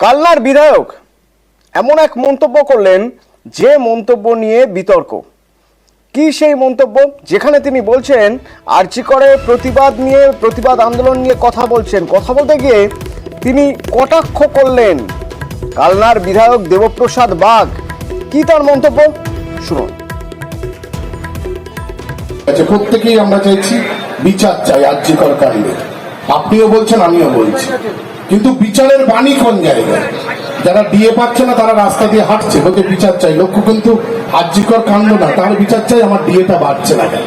কালনার বিধায়ক এমন এক মন্তব্য করলেন যে মন্তব্য নিয়ে বিতর্ক। কি সেই মন্তব্য? যেখানে তিনি বলছেন আরজি করে প্রতিবাদ আন্দোলন নিয়ে কথা বলতে গিয়ে তিনি কটাক্ষ করলেন কালনার বিধায়ক দেবপ্রসাদ বাগ। কি তার মন্তব্য শুনুন। প্রত্যেকেই আমরা চাইছি বিচার চাই আরজি কর কাণ্ডে, আপনিও বলছেন আমিও বলছি, কিন্তু বিচারের বাণী কোন জায়গায়? যারা ডিএ পাচ্ছে না তারা রাস্তা দিয়ে হাঁটছে, বলতে বিচার চাই। লক্ষ্য কিন্তু আরজি কর কাণ্ড না, তার বিচার চাই আমার ডিএটা বাড়ছে না কেন।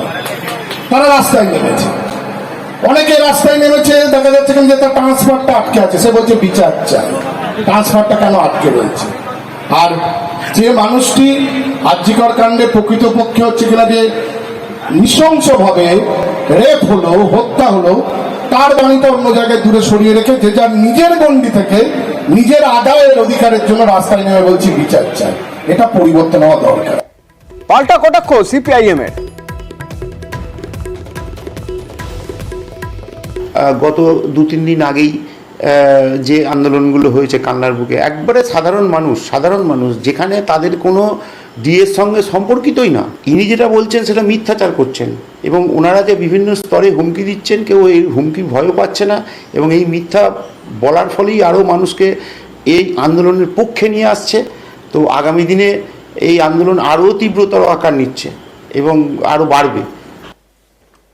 তারা রাস্তায় নেমেছে, অনেকে রাস্তায় নেমেছে, দেখা যাচ্ছে কিন্তু তার ট্রান্সফারটা আটকে আছে, সে বলছে বিচার চাই। ট্রান্সফারটা কেন আটকে রয়েছে? আর যে মানুষটি আরজি কর কাণ্ডে প্রকৃতপক্ষে হচ্ছে কিনা যে নৃশংসভাবে রেপ হলো, হত্যা হলো, তার বাণীটা অন্য জায়গায় দূরে সরিয়ে রেখে যে যার নিজের গণ্ডি থেকে নিজের আদায়ের অধিকারের জন্য রাস্তায় নেমে বলছি বিচার চাই, এটা পরিবর্তন হওয়া দরকার। পাল্টা কটাক্ষ সিপিআইএম এর। গত 2-3 দিন আগেই যে আন্দোলনগুলো হয়েছে কান্নার বুকে, একবারে সাধারণ মানুষ যেখানে তাদের কোনো ডিএর সঙ্গে সম্পর্কিতই না, ইনি যেটা বলছেন সেটা মিথ্যাচার করছেন এবং ওনারা যে বিভিন্ন স্তরে হুমকি দিচ্ছেন, কেউ এই হুমকি ভয়ও পাচ্ছে না এবং এই মিথ্যা বলার ফলেই আরও মানুষকে এই আন্দোলনের পক্ষে নিয়ে আসছে। তো আগামী দিনে এই আন্দোলন আরও তীব্রতর আকার নিচ্ছে এবং আরও বাড়বে।